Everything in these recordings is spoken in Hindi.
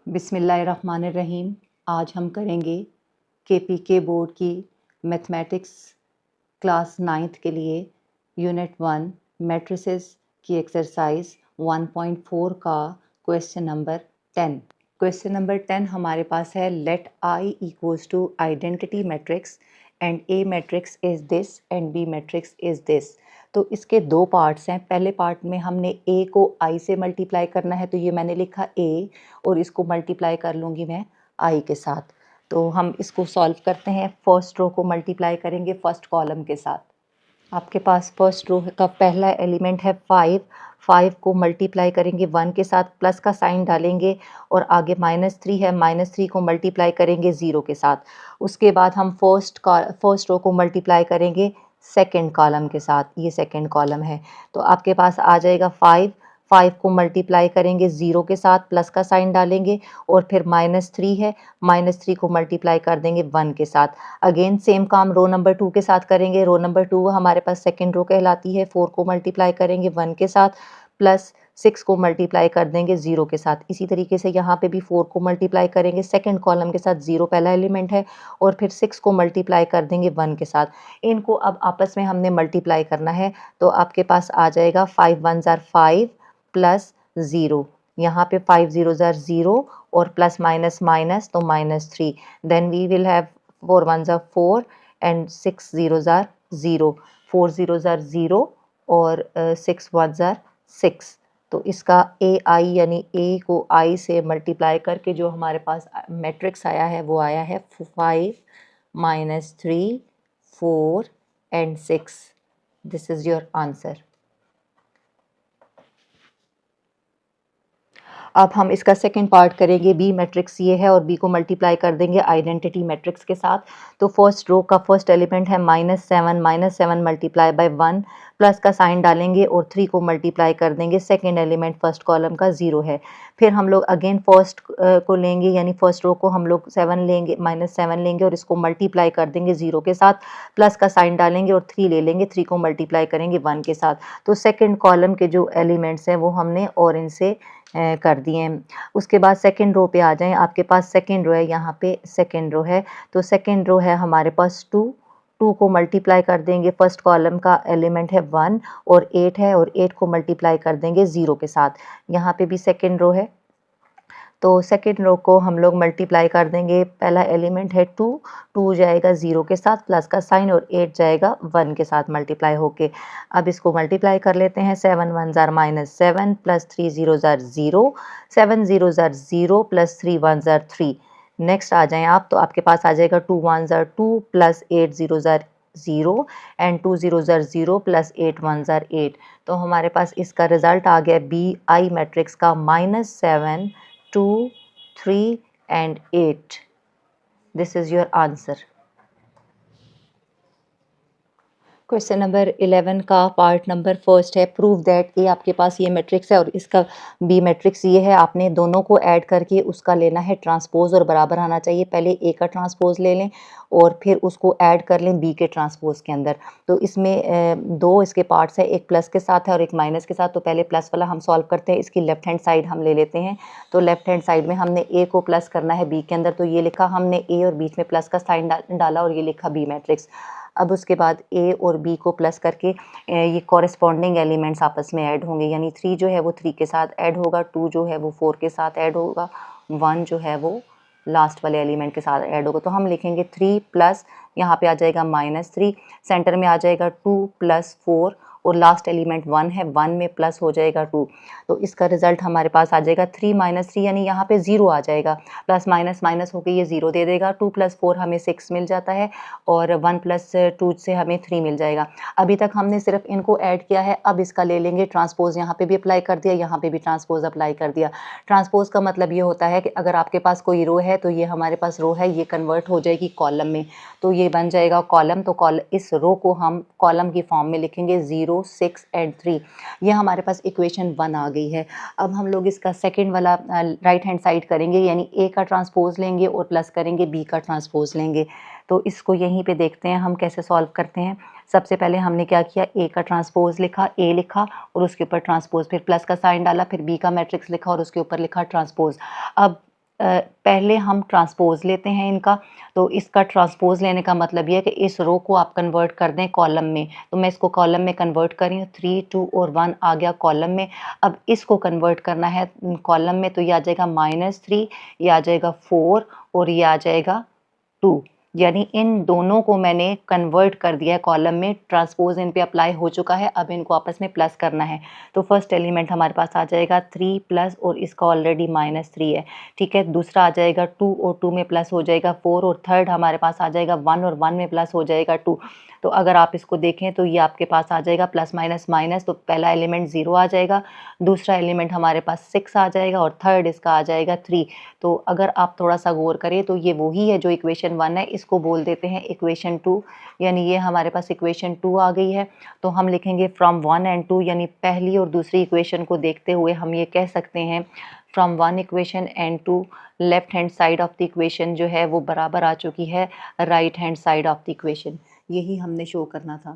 बिस्मिल्लाहिर्रहमानिर्रहीम। आज हम करेंगे KPK बोर्ड की मैथमेटिक्स क्लास 9th के लिए यूनिट 1 मैट्रिसेस की एक्सरसाइज 1.4 का क्वेश्चन नंबर 10। क्वेश्चन नंबर 10 हमारे पास है let I equals to identity matrix and A matrix is this and B matrix is this. तो इसके दो पार्ट्स हैं। पहले पार्ट में हमने A को I से मल्टीप्लाई करना है, तो ये मैंने लिखा A और इसको मल्टीप्लाई कर लूँगी मैं I के साथ। तो हम इसको सॉल्व करते हैं। फर्स्ट रो को मल्टीप्लाई करेंगे फर्स्ट कॉलम के साथ। आपके पास फर्स्ट रो का पहला एलिमेंट है 5। 5 को मल्टीप्लाई करेंगे 1 के साथ, प्लस का साइन डालेंगे और आगे -3 है, -3 को मल्टीप्लाई करेंगे 0 के साथ। उसके बाद हम फर्स्ट रो को मल्टीप्लाई करेंगे सेकंड कॉलम के साथ। ये सेकंड कॉलम है, तो आपके पास आ जाएगा 5। 5 को मल्टीप्लाई करेंगे 0 के साथ, प्लस का साइन डालेंगे और फिर -3 है, -3 को मल्टीप्लाई कर देंगे 1 के साथ। अगेन सेम काम रो नंबर 2 के साथ करेंगे। रो नंबर 2 हमारे पास सेकंड रो कहलाती है। 4 को मल्टीप्लाई करेंगे 1 के साथ, प्लस 6 को मल्टीप्लाई कर देंगे 0 के साथ। इसी तरीके से यहाँ पे भी 4 को मल्टीप्लाई करेंगे सेकंड कॉलम के साथ, 0 पहला एलिमेंट है, और फिर 6 को मल्टीप्लाई कर देंगे 1 के साथ। इनको अब आपस में हमने मल्टीप्लाई करना है, तो आपके पास आ जाएगा 5 1 ज़ार 5 प्लस 0। यहाँ पे 5 0 ज़ार 0 और प्लस माइनस माइनस तो -3। देन वी विल हैव 4 1 ज़ार 4 एंड 6 0 ज़ार 0। 4 0 ज़ार 0 और 6 1 ज़ार 6। तो इसका AI यानी A को I से मल्टीप्लाई करके जो हमारे पास मैट्रिक्स आया है वो आया है 5 -3 4 and 6। This is your answer. अब हम इसका सेकंड पार्ट करेंगे। बी मैट्रिक्स ये है और बी को मल्टीप्लाई कर देंगे आइडेंटिटी मैट्रिक्स के साथ। तो फर्स्ट रो का फर्स्ट एलिमेंट है -7 -7 मल्टीप्लाई बाय 1, प्लस का साइन डालेंगे और 3 को मल्टीप्लाई कर देंगे। सेकंड एलिमेंट फर्स्ट कॉलम का 0 है। फिर हम लोग अगेन फर्स्ट को लेंगे, यानी फर्स्ट रो को हम लोग 7 लेंगे, -7 लेंगे और इसको मल्टीप्लाई कर देंगे 0 के साथ, प्लस का साइन डालेंगे और 3 ले लेंगे, 3 को मल्टीप्लाई करेंगे 1 के साथ। तो सेकंड कॉलम के जो एलिमेंट्स हैं वो हमने ऑरेंज से कर दिए हैं। उसके बाद सेकंड रो पे आ जाएं। आपके पास सेकंड रो है, यहाँ पे सेकंड रो है, तो सेकंड रो है हमारे पास 2। 2 को मल्टीप्लाई कर देंगे, फर्स्ट कॉलम का एलिमेंट है 1 और 8 है, और 8 को मल्टीप्लाई कर देंगे 0 के साथ। यहाँ पे भी सेकंड रो है, तो सेकंड रो को हम लोग मल्टीप्लाई कर देंगे। पहला एलिमेंट है 2, 2 जाएगा 0 के साथ, प्लस का साइन, और 8 जाएगा 1 के साथ मल्टीप्लाई होके। अब इसको मल्टीप्लाई कर लेते हैं। 7 1 ज़ार -7 प्लस 3 0 ज़ार 0, 7 0 ज़ार 0 प्लस 3 1 ज़ार 3। नेक्स्ट आ जाएं आप, तो आपके पास आ जाएगा 2 1 ज़ार 2 प्लस 8 0 ज़ार 0 एंड 2 0 ज़ार 0 प्लस 8 1 ज़ार 8। तो हमारे पास इसका रिजल्ट आ गया BI मैट्रिक्स का -7 2 3 and 8. This is your answer. Question number 11 का पार्ट नंबर फर्स्ट है प्रूव दैट। ए आपके पास ये मैट्रिक्स है और इसका बी मैट्रिक्स ये है। आपने दोनों को ऐड करके उसका लेना है ट्रांसपोज और बराबर आना चाहिए। पहले ए का ट्रांसपोज ले लें और फिर उसको ऐड कर लें बी के ट्रांसपोज के अंदर। तो इसमें दो इसके पार्ट्स है, एक प्लस के साथ है और एक माइनस के साथ। तो पहले प्लस वाला हम सॉल्व करते हैं। इसकी लेफ्ट हैंड साइड हम ले लेते हैं। तो लेफ्ट हैंड साइड में हमने ए को प्लस करना है बी के अंदर, तो ये लिखा हमने ए और बीच में प्लस का साइन डाला और ये लिखा बी मैट्रिक्स। अब उसके बाद ए और बी को प्लस करके ये कॉरेस्पॉन्डिंग एलिमेंट्स आपस में ऐड होंगे, यानी 3 जो है वो 3 के साथ ऐड होगा, 2 जो है वो 4 के साथ ऐड होगा, 1 जो है वो लास्ट वाले एलिमेंट के साथ ऐड होगा। तो हम लिखेंगे 3 प्लस, यहाँ पे आ जाएगा -3, सेंटर में आ जाएगा 2 प्लस 4 और लास्ट एलिमेंट 1 है, 1 में प्लस हो जाएगा 2। तो इसका रिजल्ट हमारे पास आ जाएगा 3 - 3, यानी यहाँ पे 0 आ जाएगा। प्लस माइनस माइनस होकर ये 0 दे देगा। 2 + 4 हमें 6 मिल जाता है और 1 + 2 से हमें 3 मिल जाएगा। अभी तक हमने सिर्फ इनको ऐड किया है। अब इसका ले लेंगे ट्रांसपोज। यहाँ पे भी अप्लाई कर दिया, यहाँ पे भी ट्रांसपोज अप्लाई कर दिया। ट्रांसपोज का मतलब ये होता है कि अगर आपके पास कोई रो है तो ये हमारे पास रो है, ये कन्वर्ट हो जाएगी कॉलम में, तो ये बन जाएगा कॉलम। तो इस रो को हम कॉलम की फॉर्म में लिखेंगे 0 6 एंड 3। ये हमारे पास इक्वेशन 1 आ गई है। अब हम लोग इसका सेकंड वाला राइट हैंड साइड करेंगे, यानी ए का ट्रांसपोज लेंगे और प्लस करेंगे बी का ट्रांसपोज लेंगे। तो इसको यहीं पे देखते हैं हम कैसे सॉल्व करते हैं। सबसे पहले हमने क्या किया, ए का ट्रांसपोज लिखा, ए लिखा और उसके ऊपर ट्रांसपोज, फिर प्लस का साइन डाला, फिर बी का मैट्रिक्स लिखा और उसके ऊपर लिखा ट्रांसपोज। अब पहले हम ट्रांसपोज़ लेते हैं इनका, तो इसका ट्रांसपोज़ लेने का मतलब ये है कि इस रो को आप कन्वर्ट कर दें कॉलम में। तो मैं इसको कॉलम में कन्वर्ट कर रही हूँ, 3, 2 और 1 आ गया कॉलम में। अब इसको कन्वर्ट करना है कॉलम में, तो ये आ जाएगा -3, ये आ जाएगा 4 और ये आ जाएगा 2। यानी इन दोनों को मैंने कन्वर्ट कर दिया है कॉलम में, ट्रांसपोज़ इन पे अप्लाई हो चुका है, अब इनको आपस में प्लस करना है। तो फर्स्ट एलिमेंट हमारे पास आ जाएगा 3 प्लस और इसका ऑलरेडी -3 है, ठीक है। दूसरा आ जाएगा 2 और 2 में प्लस हो जाएगा 4 और थर्ड हमारे पास आ जाएगा 1 और 1 में प्लस हो जाएगा 2। तो अगर आप इसको देखें तो ये आपके पास आ जाएगा प्लस माइनस माइनस, तो पहला एलिमेंट 0 आ जाएगा, दूसरा एलिमेंट हमारे पास 6 आ जाएगा और थर्ड इसका आ जाएगा 3। तो अगर आप थोड़ा-सा गौर करें तो ये वही है जो इक्वेशन 1 है, इसको बोल देते हैं इक्वेशन 2, यानी ये हमारे पास इक्वेशन 2 आ गई है। तो हम लिखेंगे फ्रॉम 1 एंड 2, यानी पहली और दूसरी इक्वेशन को देखते हुए हम ये कह सकते हैं from 1 equation and 2 left hand side of the equation जो है वो बराबर आ चुकी है right hand side of the equation. यही हमने शो करना था।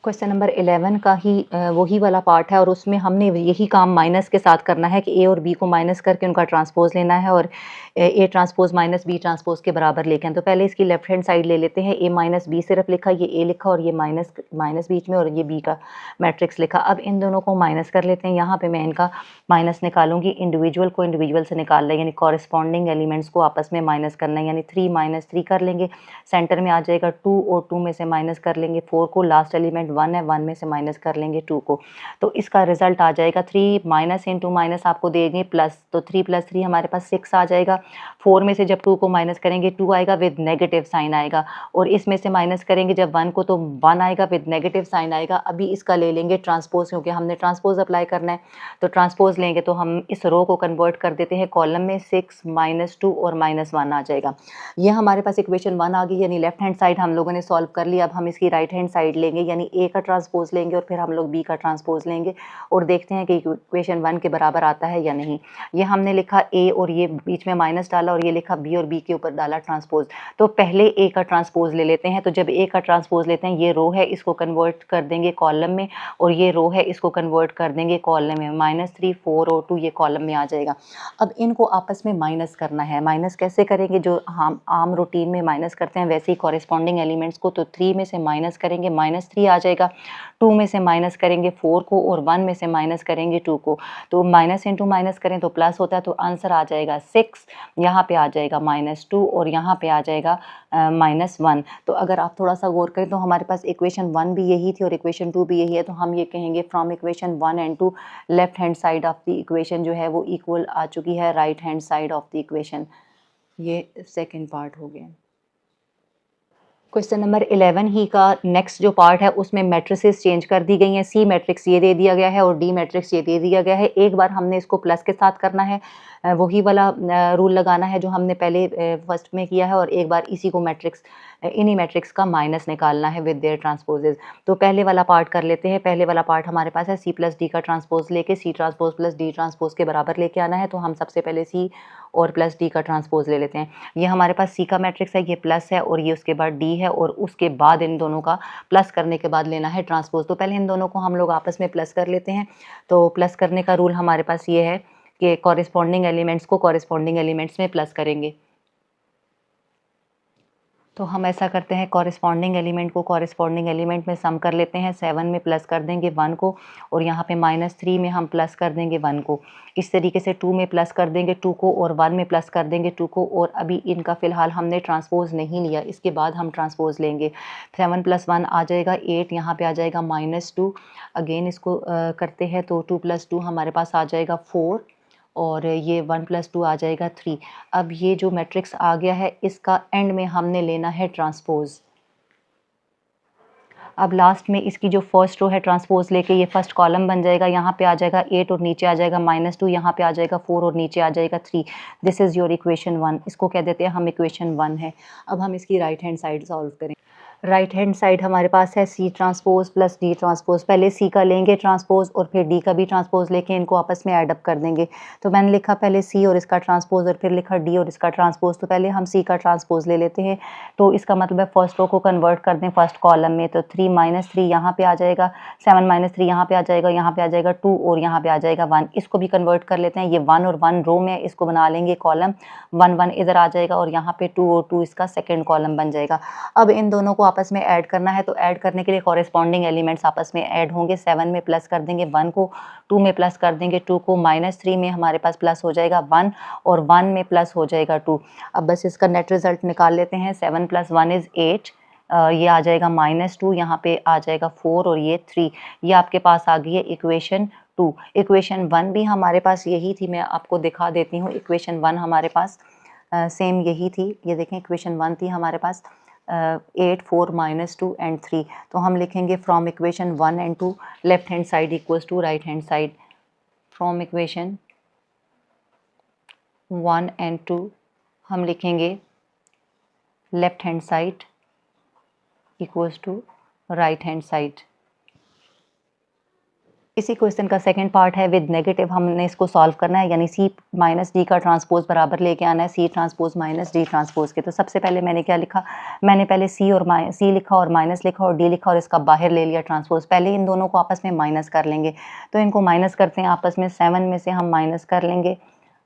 क्वेश्चन नंबर 11 का ही वही वाला पार्ट है और उसमें हमने यही काम माइनस के साथ करना है कि ए और बी को माइनस करके उनका ट्रांसपोज़ लेना है और ए ट्रांसपोज़ माइनस बी ट्रांसपोज़ के बराबर लेके आए। तो पहले इसकी लेफ्ट हैंड साइड ले लेते हैं। ए माइनस बी सिर्फ लिखा, ये ए लिखा और ये माइनस माइनस बीच में और ये बी का मैट्रिक्स लिखा। अब इन दोनों को माइनस कर लेते हैं। यहाँ पे मैं इनका माइनस निकालूंगी, इंडिविजुअल को इंडिविजुअल से निकाल लें, यानी कॉरेस्पॉन्डिंग एलिमेंट्स को आपस में माइनस करना है, यानी 3 - 3 कर लेंगे। सेंटर में आ जाएगा 2 और 2 में से माइनस कर लेंगे 4 को, लास्ट एलिमेंट 1 है, 1 में से माइनस कर लेंगे 2 को। तो इसका रिजल्ट आ जाएगा 3 माइनस इंटू माइनस आपको देंगे प्लस, तो 3 + 3 हमारे पास 6 आ जाएगा। 4 में से जब 2 को माइनस करेंगे 2 आएगा विद नेगेटिव साइन आएगा, और इसमें से माइनस करेंगे जब 1 को तो 1 आएगा विद नेगेटिव साइन आएगा। अभी इसका ले लेंगे ट्रांसपोज, क्योंकि हमने ट्रांसपोज अप्लाई करना है, तो ट्रांसपोज लेंगे तो हम इस रो को कन्वर्ट कर देते हैं कॉलम में। 6 -2 और -1 आ जाएगा। यह हमारे पास इक्वेशन 1 आ गई, यानी लेफ्ट हैंड साइड हम लोगों ने सॉल्व कर लिया। अब हम इसकी राइट हैंड साइड लेंगे, यानी ए का ट्रांसपोज लेंगे और फिर हम लोग बी का ट्रांसपोज लेंगे और देखते हैं कि इक्वेशन 1 के बराबर आता है या नहीं। ये हमने लिखा ए और ये बीच में माइनस डाला और ये लिखा बी और बी के ऊपर डाला ट्रांसपोज। तो पहले ए का ट्रांसपोज ले लेते हैं। तो जब ए का ट्रांसपोज लेते हैं, ये रो है इसको कन्वर्ट कर देंगे कॉलम में, और ये रो है इसको कन्वर्ट कर देंगे कॉलम में। -3, 4 और 2 ये कॉलम में आ जाएगा। अब इनको आपस में माइनस करना है। माइनस कैसे करेंगे? जो हम आम रूटीन में माइनस करते हैं वैसे ही कॉरेस्पॉन्डिंग एलिमेंट्स को। तो 3 में से माइनस करेंगे -3 आ जाएगा, 2 में से माइनस करेंगे 4 को और 1 में से माइनस करेंगे 2 को। तो माइनस इंटू माइनस करें तो प्लस होता है, तो आंसर आ जाएगा 6, यहाँ पे आ जाएगा -2 और यहाँ पे आ जाएगा -1। तो अगर आप थोड़ा सा गौर करें तो हमारे पास इक्वेशन 1 भी यही थी और इक्वेशन 2 भी यही है। तो हम ये कहेंगे from equation 1 and 2 left hand side of the equation जो है वो इक्वल आ चुकी है right hand side of the equation. ये सेकेंड पार्ट हो गया। क्वेश्चन नंबर 11 ही का नेक्स्ट जो पार्ट है उसमें मैट्रिसेस चेंज कर दी गई हैं। सी मैट्रिक्स ये दे दिया गया है और डी मैट्रिक्स ये दे दिया गया है। एक बार हमने इसको प्लस के साथ करना है, वही वाला रूल लगाना है जो हमने पहले फर्स्ट में किया है, और एक बार इसी को मैट्रिक्स इन्हीं मैट्रिक्स का माइनस निकालना है विद देयर ट्रांसपोजेज। तो पहले वाला पार्ट कर लेते हैं। पहले वाला पार्ट हमारे पास है सी प्लस डी का ट्रांसपोज लेके C transpose plus D transpose के बराबर लेके आना है। तो हम सबसे पहले सी और प्लस डी का ट्रांसपोज ले लेते हैं। ये हमारे पास सी का मैट्रिक्स है, ये प्लस है और ये उसके बाद डी है, और उसके बाद इन दोनों का प्लस करने के बाद लेना है ट्रांसपोज। तो पहले इन दोनों को हम लोग आपस में प्लस कर लेते हैं। तो प्लस करने का रूल हमारे पास ये है कि कॉरेस्पॉन्डिंग एलिमेंट्स को कॉरेस्पॉन्डिंग एलिमेंट्स में प्लस करेंगे। तो हम ऐसा करते हैं, कॉरेस्पॉन्डिंग एलिमेंट को कॉरेस्पॉन्डिंग एलिमेंट में सम कर लेते हैं। 7 में प्लस कर देंगे 1 को, और यहाँ पे -3 में हम प्लस कर देंगे 1 को। इस तरीके से 2 में प्लस कर देंगे 2 को, और 1 में प्लस कर देंगे 2 को। और अभी इनका फ़िलहाल हमने ट्रांसपोज नहीं लिया, इसके बाद हम ट्रांसपोज लेंगे। 7 + 1 आ जाएगा 8, यहाँ पे आ जाएगा -2। अगेन इसको करते हैं, तो 2 + 2 हमारे पास आ जाएगा 4, और ये 1 + 2 आ जाएगा 3। अब ये जो मैट्रिक्स आ गया है इसका एंड में हमने लेना है ट्रांसपोज। अब लास्ट में इसकी जो फर्स्ट रो है ट्रांसपोज लेके ये फर्स्ट कॉलम बन जाएगा। यहाँ पे आ जाएगा 8 और नीचे आ जाएगा -2, यहाँ पे आ जाएगा 4 और नीचे आ जाएगा 3। This is your equation 1। इसको कह देते हैं हम इक्वेशन 1 है। अब हम इसकी राइट हैंड साइड सॉल्व करें। राइट हैंड साइड हमारे पास है C transpose plus D transpose. पहले सी का लेंगे ट्रांसपोज और फिर डी का भी ट्रांसपोज लेके इनको आपस में ऐड अप कर देंगे। तो मैंने लिखा पहले सी और इसका ट्रांसपोज और फिर लिखा डी और इसका ट्रांसपोज। तो पहले हम सी का ट्रांसपोज ले लेते हैं। तो इसका मतलब है फर्स्ट रो को कन्वर्ट कर दें फर्स्ट कॉलम में। तो 3 माइनस 3 यहाँ पे आ जाएगा, 7 माइनस 3 यहाँ पे आ जाएगा, यहाँ पे आ जाएगा 2 और यहाँ पे आ जाएगा 1। इसको भी कन्वर्ट कर लेते हैं। ये 1 और 1 रो में, इसको बना लेंगे कॉलम। 1 1 इधर आ जाएगा और यहाँ पे 2 और 2 इसका सेकेंड कॉलम बन जाएगा। अब इन दोनों को आपस में ऐड करना है। तो ऐड करने के लिए कॉरेस्पॉन्डिंग एलिमेंट्स आपस में ऐड होंगे। 7 में प्लस कर देंगे 1 को, 2 में प्लस कर देंगे 2 को, -3 में हमारे पास प्लस हो जाएगा 1 और 1 में प्लस हो जाएगा 2। अब बस इसका नेट रिजल्ट निकाल लेते हैं। 7 + 1 = 8। ये आ जाएगा -2, यहाँ पे आ जाएगा 4 और ये 3। ये आपके पास आ गई है इक्वेशन 2। इक्वेशन 1 भी हमारे पास यही थी, मैं आपको दिखा देती हूँ। इक्वेशन 1 हमारे पास सेम यही थी। ये देखें इक्वेशन 1 थी हमारे पास 8 4 -2 एंड 3। तो हम लिखेंगे from equation 1 and 2 left hand side equals to right hand side. From equation 1 and 2 हम लिखेंगे left hand side equals to right hand side. इसी क्वेश्चन का सेकंड पार्ट है विद नेगेटिव। हमने इसको सॉल्व करना है, यानी सी माइनस डी का ट्रांसपोज बराबर लेके आना है C transpose minus D transpose के। तो सबसे पहले मैंने क्या लिखा, मैंने पहले सी लिखा और माइनस लिखा और डी लिखा और इसका बाहर ले लिया ट्रांसपोज। पहले इन दोनों को आपस में माइनस कर लेंगे। तो इनको माइनस करते हैं आपस में। 7 में से हम माइनस कर लेंगे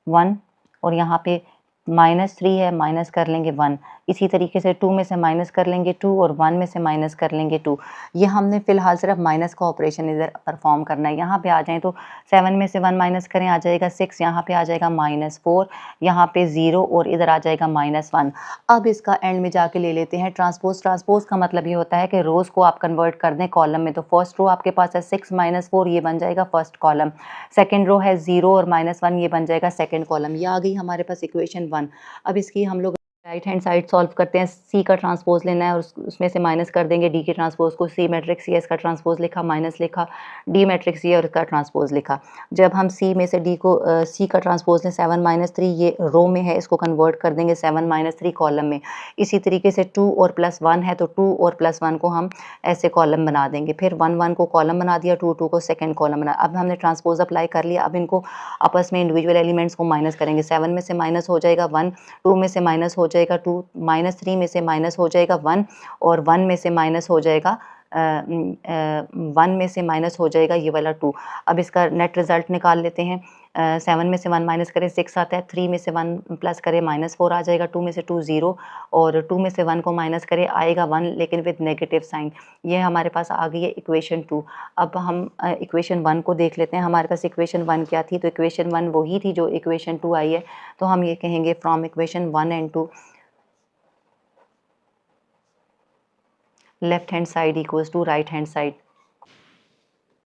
1 और यहाँ पे -3 है, माइनस कर लेंगे 1। इसी तरीके से 2 में से माइनस कर लेंगे 2 और 1 में से माइनस कर लेंगे 2। ये हमने फिलहाल सिर्फ माइनस का ऑपरेशन इधर परफॉर्म करना है। यहाँ पे आ जाएं तो 7 में से 1 माइनस करें, आ जाएगा 6, यहाँ पे आ जाएगा -4, यहाँ पे 0 और इधर आ जाएगा -1। अब इसका एंड में जाके ले लेते हैं ट्रांसपोज। ट्रांसपोज का मतलब ये होता है कि रोज को आप कन्वर्ट कर दें कॉलम में। तो फर्स्ट रो आपके पास है 6 -4, ये बन जाएगा फर्स्ट कॉलम। सेकेंड रो है 0 और -1, ये बन जाएगा सेकेंड कॉलम। ये आ गई हमारे पास इक्वेशन 1। अब इसकी हम लोग राइट हैंड साइड सॉल्व करते हैं। सी का ट्रांसपोज लेना है और उसमें से माइनस कर देंगे डी के ट्रांसपोज को। सी मैट्रिक्स ये, इसका ट्रांसपोज लिखा, माइनस लिखा, डी मैट्रिक्स ये और इसका ट्रांसपोज लिखा। जब हम सी में से डी को सी का ट्रांसपोज लें 7 -3, ये रो में है, इसको कन्वर्ट कर देंगे 7 -3 कॉलम में। इसी तरीके से 2 और +1 है तो 2 और +1 को हम ऐसे कॉलम बना देंगे। फिर 1 1 को कॉलम बना दिया, 2 2 को सेकेंड कॉलम बना। अब हमने ट्रांसपोज अप्लाई कर लिया। अब इनको आपस में इंडिविजुअल एलिमेंट्स को माइनस करेंगे। 7 में से माइनस हो जाएगा 1, 2 में से माइनस हो जाएगा 2, -3 में से माइनस हो जाएगा 1 और 1 में से माइनस हो जाएगा 1 में से माइनस हो जाएगा ये वाला 2। अब इसका नेट रिजल्ट निकाल लेते हैं। 7 में से 1 माइनस करें 6 आता है, 3 में से 1 प्लस करें -4 आ जाएगा, 2 में से 2 0 और 2 में से 1 को माइनस करें आएगा 1 लेकिन विद नेगेटिव साइन। ये हमारे पास आ गई है इक्वेशन 2। अब हम इक्वेशन 1 को देख लेते हैं। हमारे पास इक्वेशन 1 क्या थी, तो इक्वेशन 1 वही थी जो इक्वेशन 2 आई है। तो हम ये कहेंगे from equation 1 and 2 left hand side equals to right hand side.